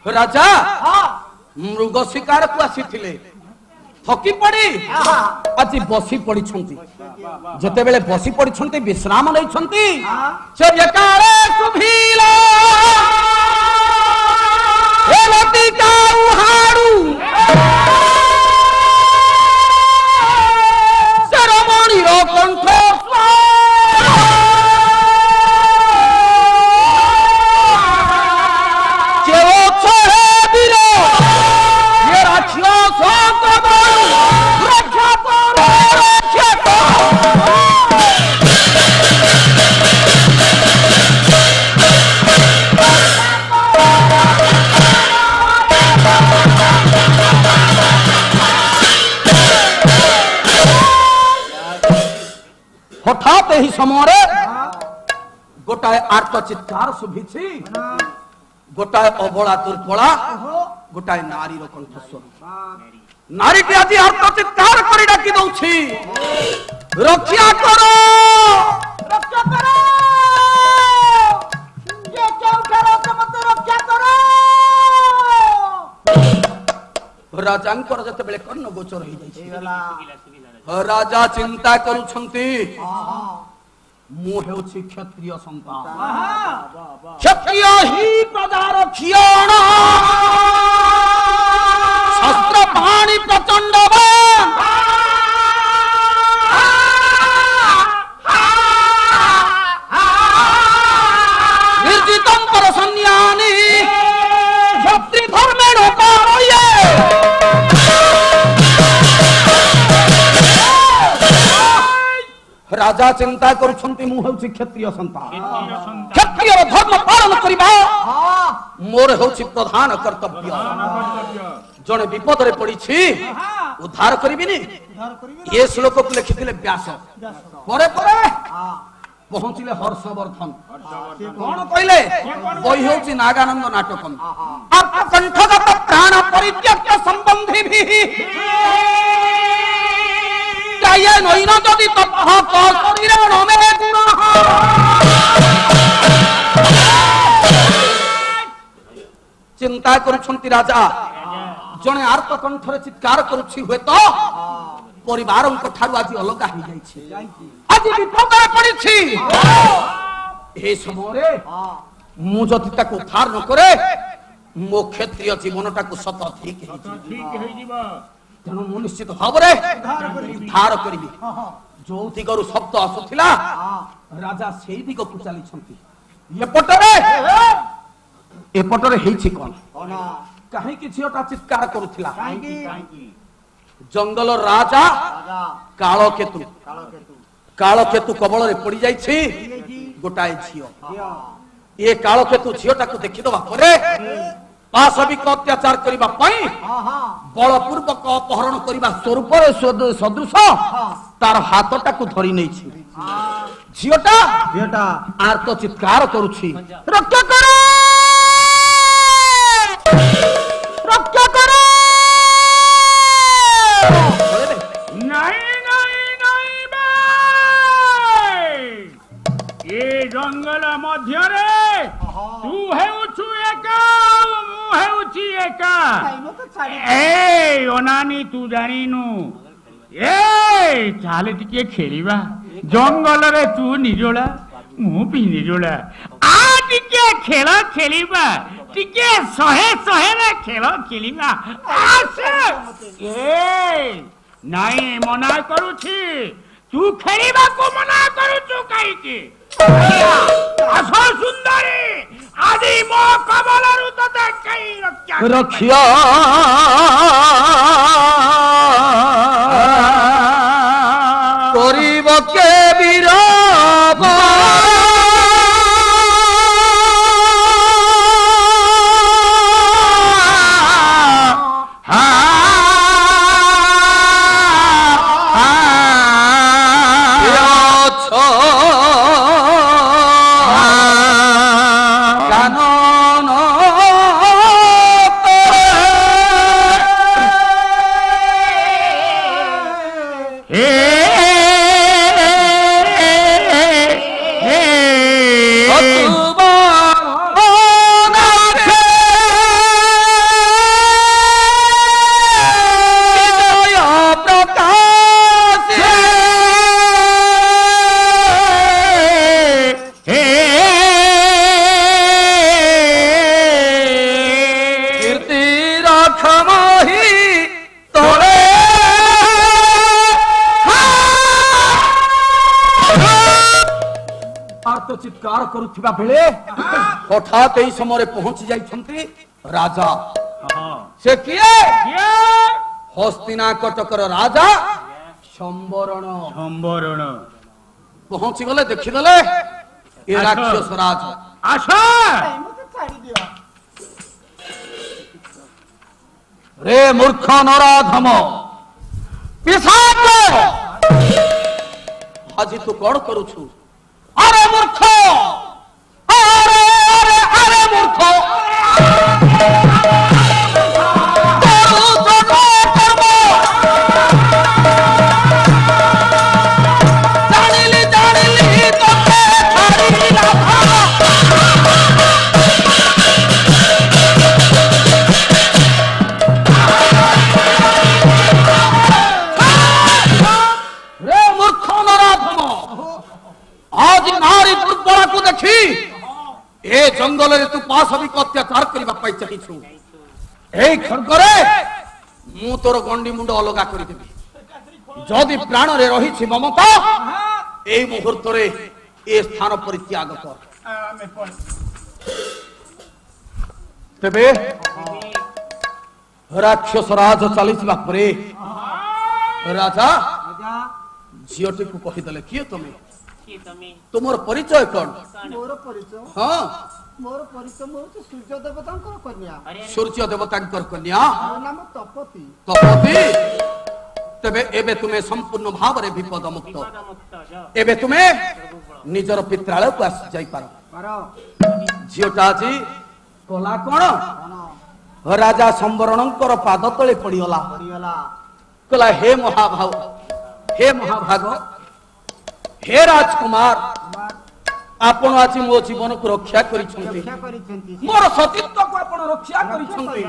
राजा मृग शिकार को आसी थकी पड़ी आज बसी पड़ी जिते बेले बसी पड़ी विश्राम नहीं कंठ हठात ही समय गोटाए आर्त चित्कार शुभी गोटाए अबला दुर्बला गोटाए नारी कंठस्वर नारी टी आज आर्त चित्कार कर डाकी दौछि रक्षा करो रक्षा करो ये केउठार मत रक्षा करो राजांकर जते बेले कर्ण गोचर हो जाई राजा चिंता करुछंती मु हेउछि क्षत्रिय संतान क्षत्रिय ही प्रजार क्षीण शस्त्र पाणी प्रचंडवान निर्जितं परसन्यानि क्षत्रि धर्मेण कारये राजा चिंता करुछंती मु हेउछि क्षत्रिय संतान क्षत्रिय धर्म पालन करिबा मोर हेउछि प्रधान कर्तव्य जने विपद रे पड़ी छी उद्धार करिबिनी ये श्लोक को लिखिथिले व्यास परे परे पहुंचिले हर्षवर्धन कोन कहले बही हेउछि नागानंद नाटकम आप कंठगत प्राण परित्यक्य संबंधी भी ये नैन जदि ततः शरीरेण मे गुणः चिंता करुछंती राजा जने आर्त कंठरे चित्कार करुछि हुए तो परिवार ठारू आज अलग हो जाइछि आज विपद पड़िछि ए समय मु जदि ताको उद्धार न करे मो क्षत्रिय जीवनटा को सत ठीक हो जिवो तेणु मु निश्चित भाव उद्धार करी जो दिगरु शब्द आसुथिला राजा सेई दिग को चली एपटरे हेछि कोन काहे कि झियोटा चित्कार करुथिला जंगल राजा कालकेतु कबल रे पड़ी जाइछि गोटाए झियो ये कालकेतु झियोटा को देखि दबा परे पाशविक अत्याचार करबा पई बलपूर्वक अपहरण करबा स्वरूप सदृश तार हाथटा को धरी नै छी झियोटा आर्त चित्कार करूछि रक्षा करो रक्षा करो नहीं नहीं नहीं भाई ये जंगल मध्य रे तू हेउछु एका मु हेउछि एका ए ओनानी तू जानिनु ए चाले टिके खेलिबा जंगल रे तू निजोला मु भी निजोला आ टिके खेल खेलिबा टिके सहे सहे रे खेल खेलिबा आसे ए नहीं मना करूछि तू खेलिबा को मना करूछु काई के असो सुंदरी आदि मो कमलरु तते कई रक्षा करिब के विराम କରୁଥିବା ବେଳେ ହଠାତ୍ ଏହି ସମୟରେ ପହଞ୍ଚି ଯାଇଛନ୍ତି ରାଜା। ସେ କିଏ? ହସ୍ତିନା କଟକର ରାଜା ସମ୍ବରଣ। ପହଞ୍ଚି ଗଲେ, ଦେଖିଦେଲେ ଏ ରାକ୍ଷସ ରାଜ। ରେ ମୂର୍ଖ ନରାଧମ ପିଶାଚ, ଆଜି ତୁ କଣ କରୁଛୁ? ଆରେ ମୂର୍ଖ, ଆରେ ଆରେ ଆରେ ମୂର୍ଖ, ଜାଣିଲି ଜାଣିଲି ତତେ ଛାଡ଼ିବି ରାଧା। रे ମୂର୍ଖ ନରାଧମ, ଆଜି ନାରୀ ଦୁର୍ବଳକୁ ଦେଖି ଏ ଜଙ୍ଗଲରେ ତୁ ପାଶବିକ ଅତ୍ୟାଚାର କରିବା ପାଇଁ ଚାହିଁଛୁ। এই ଖଡ୍ଗରେ ମୁଁ ତୋର ଗଣ୍ଡି ମୁଣ୍ଡ ଅଲଗା କରିଦେବି। ଯଦି ପ୍ରାଣରେ ରହିଛି ମମତା, এই ମୁହୂର୍ତ୍ତରେ ଏ ସ୍ଥାନ ପରିତ୍ୟାଗ କର। ତେବେ ରାକ୍ଷସ ରାଜ ଚାଲିଯିବା ପରେ ରାଜା ଝିଅଟିକୁ କହିଦେଲେ, କିଏ ତମେ? ତୁମର ପରିଚୟ କଣ? ମୋର ପରିଚୟ? ହଁ, ମୋର ପରିଚୟ ମୁଁ ହଉଛି ସୂର୍ଯ୍ୟ ଦେବତାଙ୍କର କନ୍ୟା। ସୂର୍ଯ୍ୟ ଦେବତାଙ୍କର କନ୍ୟା? ମୋ ନାମ ତପତି। ତପତି, ତେବେ ଏବେ ତୁମେ ସମ୍ପୂର୍ଣ୍ଣ ଭାବରେ ବିପଦ ମୁକ୍ତ। ଏବେ ତୁମେ ନିଜର ପିତ୍ରାଳୟକୁ ଆସି ଯାଇପାର। ଝିଅଟା ଆଜି କଲା କଣ? ରାଜା ସମ୍ବରଣଙ୍କର ପାଦ ତଳେ ପଡିଗଲା। କହିଲା, ହେ ମହାଭାଗ, ହେ ମହାଭାଗ, हे राजकुमार, आपण आज मो जीवन को रक्षा करिसंती, मोर सतीत्व को आपण रक्षा करिसंती।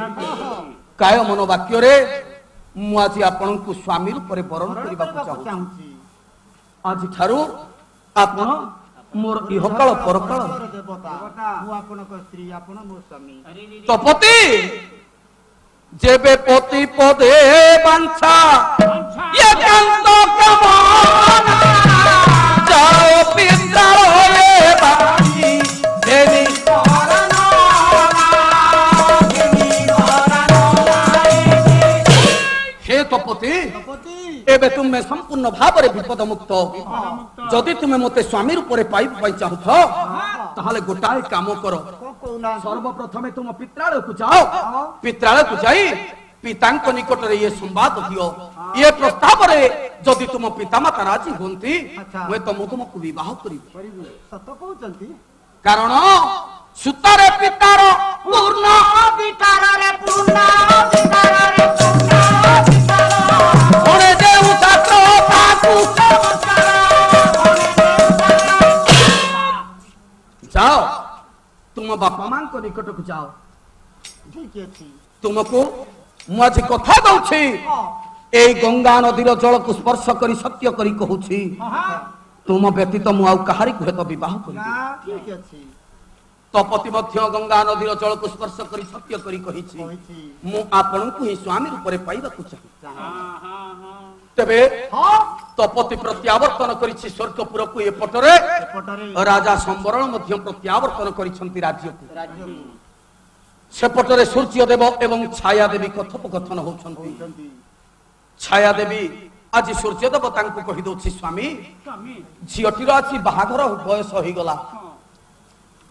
काय मन वाक्य रे मु आज आपण को स्वामी रूप रे वरण करबा चाहूची। आज थारु आपण मोर इहकाल परकाल देवता, मु आपण को स्त्री, आपण मोर स्वामी। तपति जेबे पति पदे बांछा ये कांत कमाना, जाओ पित्रालये बाजी देवी शरणा, हे तपति, एबे तुमे संपूर्ण भावरे विपद मुक्त। जदि तुमे मते स्वामी रूप रे पाई चाहू ताहले गोटाए काम करो। सर्वप्रथमे तुम पित्रालय को जाओ, पित्रालय को जाई पितांक निकट रे ये संवाद दियो। ये प्रस्ताव रे जदि तुम पितामाता राजी होंती वे तो तुमको विवाह करी। सत कहउचंती? कारण सुतारे पितार पूर्ण अधिकार रे, पूर्ण अधिकार रे, पूर्ण अधिकार ओणे देउ छात्र ताकू चमत्कार। जाओ तुम बापा मां को निकट को जाओ। ठीक अछि, तुमको मु आज कथा दउछि, ए गंगा नदीर जल को स्पर्श करी सत्य करी कहूछि, तुम व्यतीत मु आउ कहारी को हेत विवाह करी। ठीक अछि। तपति मध्य गंगा नदीर जल को स्पर्श करी सत्य करी कहिछि, मु आपन को ही स्वामी रूप रे पाइबा को चाहि। तबे तपति प्रत्यावर्तन करिछि स्वर्गपुर को ए पटरे, राजा संवरण मध्य प्रत्यावर्तन करिसंती राज्य को। सेपटरे सूर्य देव एवं छाया देवी कथोपकथन होउछंती। छाया देवी आज सूर्य देवता को कहि दउछि, स्वामी झियटीर आज बाहाघर बयस होई गला,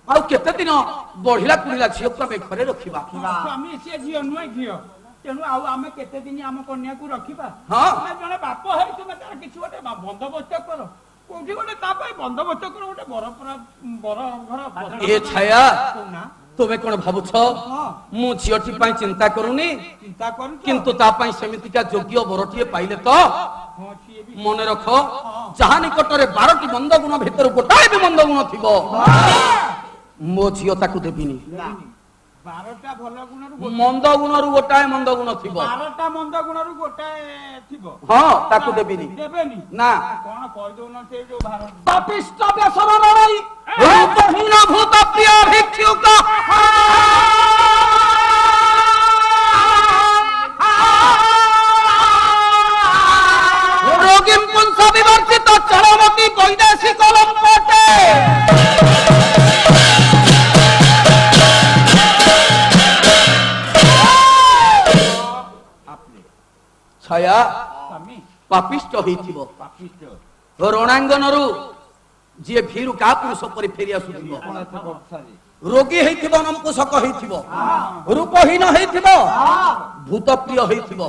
आ केते दिन बढ़िला पुरिला झियो को आमे घरे रखिबा। स्वामी से झियो नुई झियो, तेनु आ आमे केते दिन आम कन्या को रखिबा। हां, जने बाप हेइ तुमे तार किछु गोटे बंदोबस्त करो, कोठी गोटे ता पई बंदोबस्त करो, गोटे बर घर। ए छाया तुमे कोन भाबुछ मु झियटी पई चिंता करूनी, चिंता करू किंतु ता पई समितिका योग्य बरटिए पाइले तो मन रख, जहा निकटरे 12टी मंद गुण भितर गोटाए भी मंद गुण थिबो मो झियो ताकू देबिनी। 12टा भल गुणरु मंद गुणरु गोटाए मंद गुण थिबो, 12टा मंद गुणरु गोटाए थिबो। हां ताकू देबिनी। देबेनी ना कोन कहि दोन से जो भारत पापिष्ट व्यसन नरई रूपहीन भूत प्रिय भिक्षुक रोगिम पुंस विवर्तित चरमती वैदेशिक लंपटे ଛାୟା ସ୍ୱାମୀ ପାପିଷ୍ଟ ହେଇଥିବ ପାପିଷ୍ଟ ରଣାଙ୍ଗନରୁ ଯିଏ ଭୀରୁ କା ପୁରୁଷ ପରି ଫେରି ଆସୁଥିବ ଅନାଥ ବର୍ଷାରେ ରୋଗୀ ହେଇଥିବ ନଂପୁସକ ହେଇଥିବ ରୂପହୀନ ହେଇଥିବ ଭୂତ ପ୍ରିୟ ହେଇଥିବ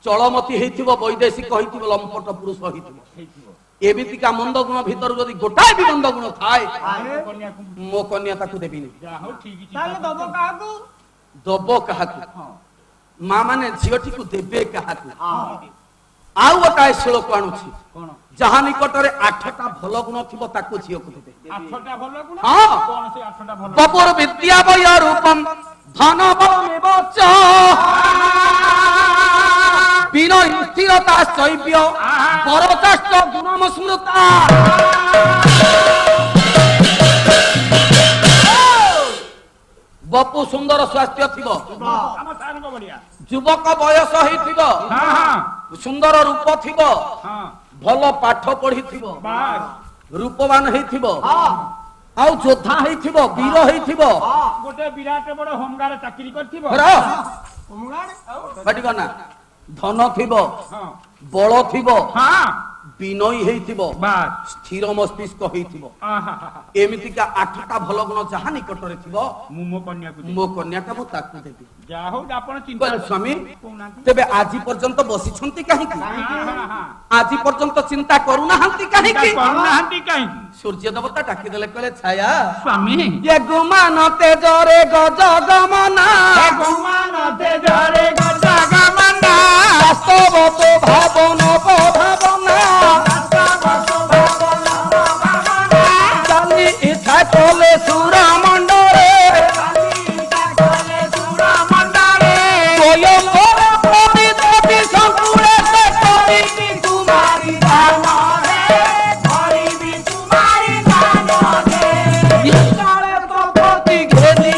ଚଳମତି ହେଇଥିବ ବୈଦେଶିକ ହେଇଥିବ ଲମ୍ପଟ ପୁରୁଷ ହେଇଥିବ ହେଇଥିବ ଏମିତିକା ମନ୍ଦ ଗୁଣ ଭିତରୁ ଯଦି ଗୋଟାଏ ବି ମନ୍ଦ ଗୁଣ ଥାଏ କନ୍ୟାକୁ ମୋ କନ୍ୟା ତାକୁ ଦେବିନି ଯାହା ହଉ ଠିକ ତାହେଲେ ଦବ କାହାକୁ? ଦବ କାହାକୁ ମା ମାନେ ଝିଅଟିକୁ ଦେବେ କାହାକୁ ଆଉ ଗୋଟାଏ ଶିଳକୁ ଆଣୁଛି କଣ ଯାହା ନିକଟରେ 8ଟା ଭଲ ଗୁଣ ଥିବ ତାକୁ ଝିଅକୁ ଦେବେ 8ଟା ଭଲ ଗୁଣ ହଁ। କଣ ସେ 8ଟା ଭଲ ବପୁର ବିଦ୍ୟା ବୟ ରୂପମ୍ ଧନ ବଳମେବ চ বিনয় স্থিরতা শৈব্য পরচাষ্ট গুণম স্মৃতা বপু সুন্দর স্বাস্থ্য থিব ଆମ ସାରଙ୍କ ବଢିଆ যুবক বয়স হইথিব ହଁ ହଁ সুন্দর রূপ থিব ହଁ ভাল পাঠ পড়িথিব ବାସ୍ রূপবান হইথিব ଆଉ ଯୋଦ୍ଧା ହେଇଥିବ ବୀର ହେଇଥିବ ଗୋଟେ ବିରାଟ ବଡ ହୋମଗାର୍ଡ ଚାକିରି କରିଥିବ ନା ଧନ ଥିବ ହଁ ବଳ ଥିବ ହଁ ବିନୟୀ ହେଇଥିବ ବାସ୍ ସ୍ଥିର ମସ୍ତିଷ୍କ ହେଇଥିବ ଆହାହାହା। ଏମିତିକା 8ଟା ଭଲ ଗୁଣ ଯାହା ନିକଟରେ ଥିବ ମୁଁ ମୋ କନ୍ୟାକୁ ଦେବି। ମୋ କନ୍ୟାଟା ମୁଁ ତାକୁ ଦେବି ଯାହା ହଉ ଆପଣ ଚିନ୍ତା କହିଲେ ସ୍ୱାମୀ କହୁନାହାନ୍ତି ତେବେ ଆଜି ପର୍ଯ୍ୟନ୍ତ ବସିଛନ୍ତି କାହିଁକି ଆହାହାହା। ଆଜି ପର୍ଯ୍ୟନ୍ତ ଚିନ୍ତା କରୁନାହାନ୍ତି କାହିଁକି କରୁନାହାନ୍ତି କାହିଁକି ସୂର୍ଯ୍ୟ ଦେବତା ଡାକିଦେଲେ କହିଲେ ଛାୟା ସ୍ୱାମୀ ଏ ଗୁମାନ ତେଜରେ ଗଜ ଗମନା ବାସ୍ତବ ତ ଭାବନ ଭାବନା ଚାଲି ଇଚ୍ଛା କଲେ ସୁର ମଣ୍ଡରେ ସ୍ୱୟଂବର ପରି ଦେବୀ ସଙ୍କୁଳେ ସେ କରିବି ତୁମାରି କାଳେ ତପତି ଘେନି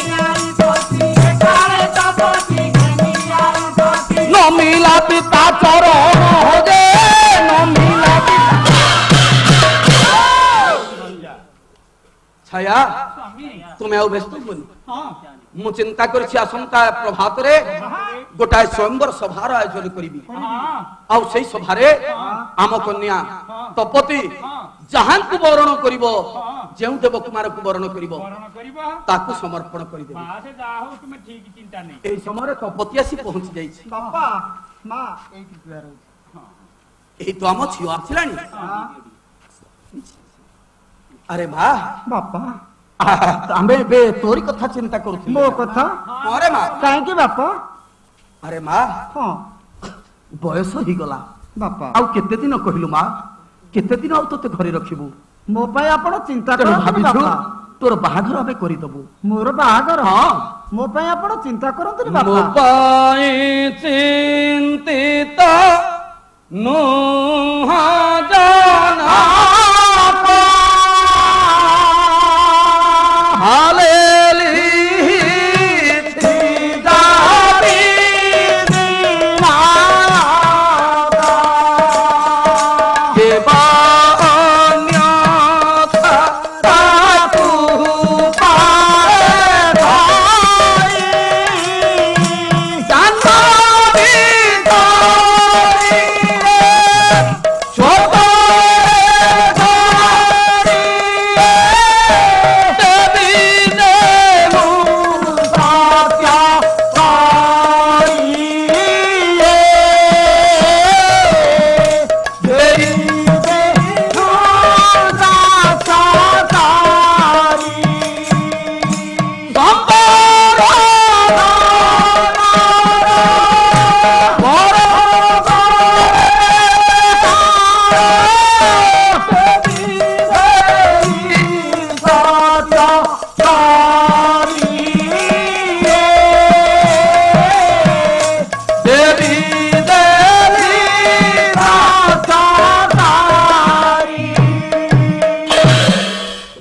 ନମିଲା ପିତା ଚରଣ ହଜେ ନମିଲା ଛାୟା ତୁମେ ଆଉ ବ୍ୟସ୍ତ ହୁଅନି ମୁଁ ଚିନ୍ତା କରିଛି ଆସନ୍ତା ପ୍ରଭାତରେ ଗୋଟାଏ ସ୍ୱୟଂବର ସଭାର ଆୟୋଜନ କରିବି ଆଉ ସେଇ ସଭାରେ ଆମ କନ୍ୟା ତପତି ଯାହାଙ୍କୁ ବରଣ କରିବ ଯେଉଁ ଦେବ କୁମାରକୁ ବରଣ କରିବ ବରଣ କରିବ ତାକୁ ସମର୍ପଣ କରିଦେବ ବାସ୍ ଯାହା ହଉ ତୁମେ ଠିକ ଚିନ୍ତା ନେଇ ଏହି ସମୟରେ ତପତି ଆସି ପହଞ୍ଚି ଯାଇଛି ବାପା ମା ଏଇଠି ଦୁଆର ହଉଛି। ଏହି ତ ଆମ ଝିଅ ଆସିଲାଣି ଆରେ ମା ବାପା ଆମେ ଏବେ ତୋରି କଥା ଚିନ୍ତା କରୁଥିଲୁ ମୋ କଥା ଆରେ ମା କାହିଁକି ବାପା? ଆରେ ମା ହଁ ବୟସ ହେଇଗଲା ବାପା ଆଉ କେତେ ଦିନ କହିଲୁ ମା କେତେ ଦିନ ଆଉ ତୋତେ ଘରେ ରଖିବୁ ମୋ ପାଇଁ ଆପଣ ଚିନ୍ତା ତେଣୁ କରନ୍ତୁ ଭାବିଛୁ ବାପା। ତୋର ବାହାଘର ଆମେ କରିଦବୁ ମୋର ବାହାଘର ହଁ ମୋ ପାଇଁ ଆପଣ ଚିନ୍ତା କରନ୍ତୁନି ମୋ ବାପା। ପାଇଁ ଚିନ୍ତିତ ନୁହଁ ଜନ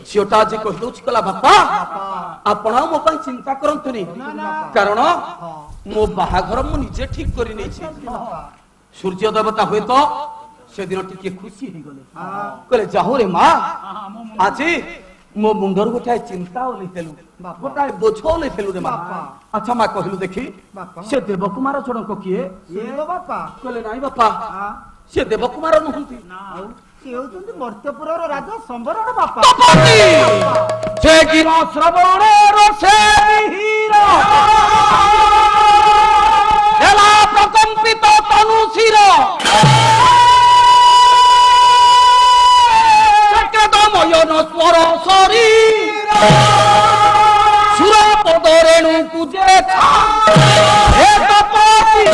ଝିଅଟା ଆଜି କହିଦଉଛି କହିଲା ବାପା ଆପଣ ଆଉ ମୋ ପାଇଁ ଚିନ୍ତା କରନ୍ତୁନି କାରଣ ମୋ ବାହାଘର ମୁଁ ନିଜେ ଠିକ କରି ନେଇଛି ସୂର୍ଯ୍ୟ ଦେବତା ହୁଏତ ସେଦିନ ଟିକେ ଖୁସି ହେଇଗଲେ କହିଲେ ଯାହୁ ରେ ମା ଆଜି मो मुंडर गोटाए चिंता ओलेलु गोटाए बोझ ओलेलु रे बापा अच्छा मा कहलु देखी से देवकुमार जनक किए बापा कहले नाही बापा से देवकुमार नहंती से होउछन्ति मर्त्यपुरर राजा संवरण बापा से गिर श्रवण रसे हीरा एला प्रकंपित तनु शिर चक्रदमयन स्वर शरीर सुरपद रेणु पूजे हे तपति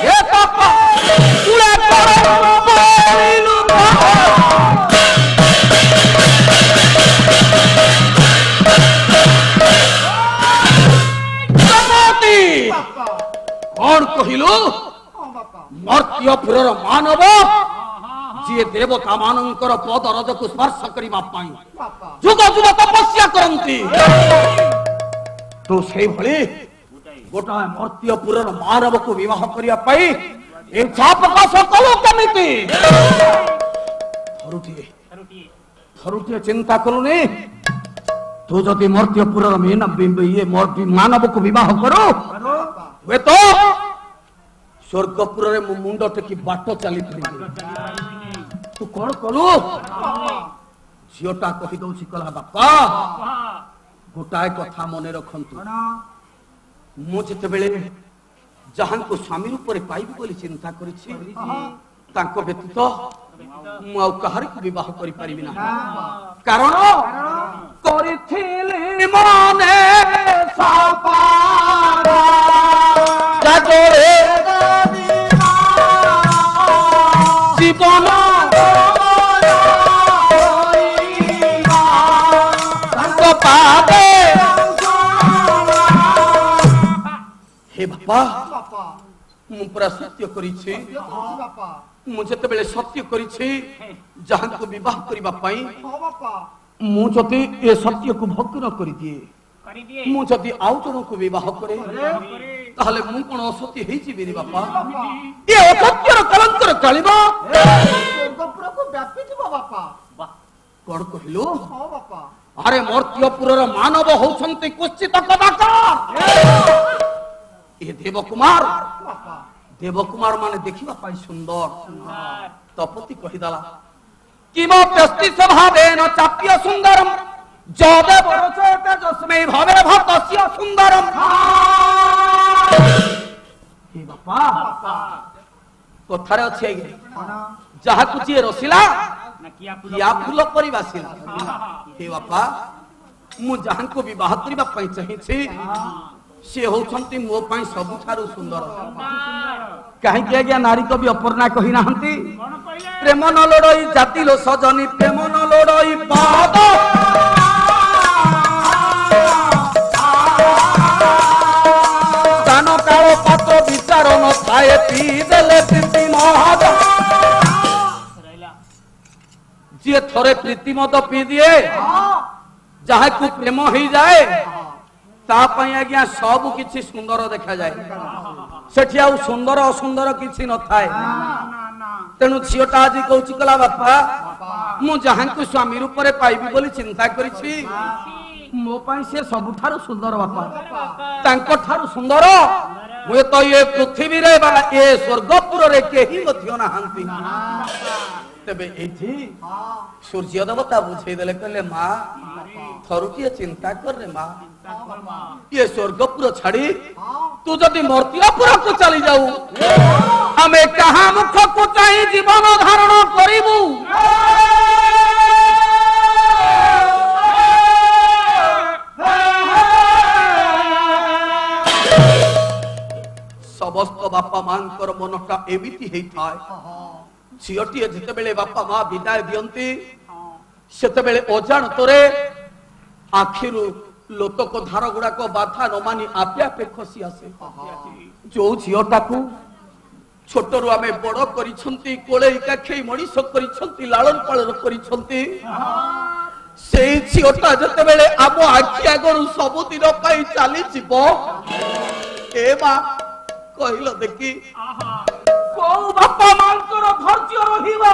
हे तप कुले परलु कौन कहिलु मर्त्यपुरर मानव जी देवता मानकर पद रज को स्पर्श करिबा पाई जुग जुग तपस्या करंती तो सेई भली गोटा मर्त्यपुरर मानव को विवाह करिया पाई ए छाप का सकल कमिति थरुटिए चिंता करूनी तू जदि मर्त्यपुरर मीना ये मानव को विवाह करो वे तो स्वर्गपुर रे मुंड टेकी बाट चली तू कौन कलु झीटा कही दौची कला बापा गोटाए कथा मन रखंतु मु जेते बेले जहां को स्वामी रूप रे पाइबी बोली चिंता करिछि तांको व्यतीत मु आ कहार को विवाह करि परिबि ना कारण करिथिले मने सापारा जाजोरे जीवन हे बापा मु पूरा सत्य करिछि मु जते बेले सत्य करिछि जहां को विवाह करिबा पई मु जति ए सत्य को भग्न करि दिए मु जति आउ जन को विवाह करे ताहले मु कोन असत्य हेइ छि बेरी बापा ए असत्यर कलंकर कालिबा स्वर्गपुर को व्यापी दिबो बापा कोन कहिलो हां बापा अरे मर्त्यपुरर मानव होछन्ते कुश्चित कदाकार ए देवकुमार माने देखिबा पाई सुंदर तपति कहिदाला किम प्रस्ति स्वभावेन चाप्य सुंदरम जदेव रचयते तस्मै भवे भक्तस्य सुंदरम हे बापा कथारे अछि जहा कुची रसिला किया फूल परि बासिला हे बापा मु जहां को विवाह करिबा पई चाहि छी से होछंती मो पई सबु थारु सुंदर काहे कि आज्ञा नारी कवि अपर्णा कहि नाहंती प्रेम न लोड़ई जाति लो सजनी प्रेम न लोड़ई पाद दान काल पात्र विचार न थाए पी देले प्रीति मद जे थरे प्रीति मद पी दिए जहा को प्रेम हो जाए तापाई आज्ञा सब किछि सुंदर देखा जाए सेठी आ सुंदर असुंदर किछि न थाए तेनु झियोटा आज कहूची कला बापा मु जहां को स्वामी रूप रे पाइबी बोली चिंता करिछि मो पई से सब थारु सुंदर बापा तांको थारु सुंदर मुए तो ये पृथ्वी रे बा ए स्वर्गपुर रे केही मध्य नाहंती तबे एठी सूर्य देवता बुझे देले कहले मां थरुटिए चिंता कर रे मां ये स्वर्गपुर छाड़ी तू जदि मर्त्यपुर को चली जाऊ हमें कहा मुख को चाहि जीवन धारण करिबू समस्त बापा मांकर मनटा एमिति हेई थाए झियोटिए जेते बेले बापा मां विदाय दियंती सेते बेले अजान तोरे आखिरु लोतक धार गुड़ाक बाधा न मानी आपे आपे खसी आसे जो झीटा को छोटरू आम बड़ करिछंती कोलेई काखई मणिष करिछंती लालन पालन करिछंती सेई झीटा जते बेले आम आखि आगरु सब दिन पाई चली जीवो ए बा कहिलो देखी को बापा मांकर धैर्य रहिबो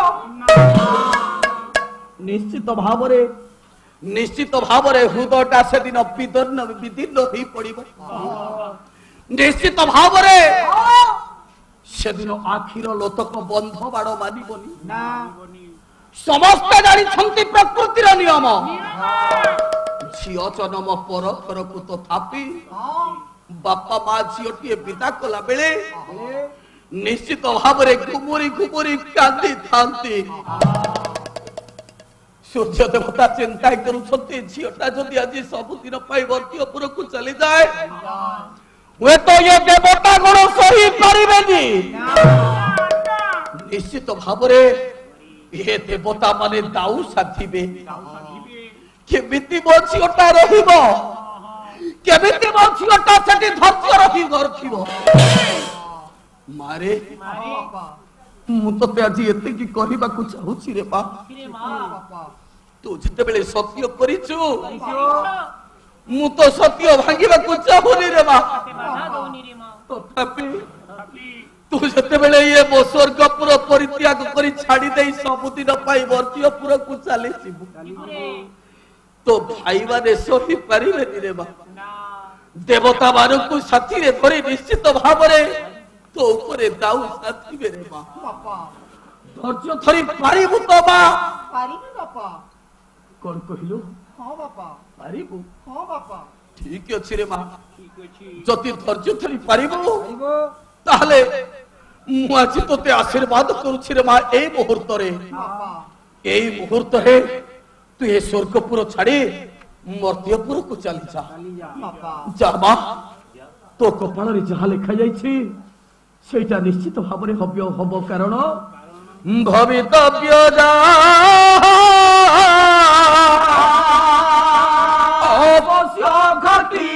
निश्चित भाव रे निश्चित भाव में हृदयटा से दिन विदीर्ण हो पड़ो निश्चित भाव से दिन आखिर लोतक बंध बाड़ मानवनी समस्त जानी प्रकृतिर नियम झील जन्म पर घर को तथापि बापा माँ झीटी विदा कला बेले निश्चित भाव में घुमुरी घुमुरी कांदी थांती सूर्य देवता चिंता करुछंती झीटा जदि आज सबुदिन वर्तीयपुर को चली जाए वे तो ये देवता गुण सही पारिबेनी निश्चित भाव में ये देवता माने दाऊ साधिबे केमिति मो झीटा रहिबो केमिति मो झीटा सेठी धैर्य रखिबो मारे मु तो आज एते की कहबा को चाहूची रे बा तू जिते बेले सत्य करिछु मु तो सत्य भांगिबा को चाहुनी रे बा तथापि तू जिते बेले ये मो स्वर्गपुर परित्याग करी छाड़ी देई सबुदिन पाई वर्तीयपुर को चली छिबु तो भाई माने सही पारिबे नि रे बा देवता मानु को साथी रे धरी निश्चित भाव रे तो ऊपर दाऊ साथी मेरे मां धैर्य थरी पारिबु तो बा पारिबे बापा कोन कहिलो हां बापा पारिबु हां बापा ठीक अछि रे मां ठीक अछि जति धैर्य थरी पारिबु पारिबो ताहले मु आज तोते आशीर्वाद करूछि रे मां ए मुहूर्त रे बापा एई मुहूर्त रे तू ए स्वर्गपुर छाड़ी मर्त्यपुर को चली जा बापा जा मां तो कपाल रे जहा लिखा जाईछि सेटा निश्चित भाव में हव्य हब कारण भवितव्य अवश्य घटी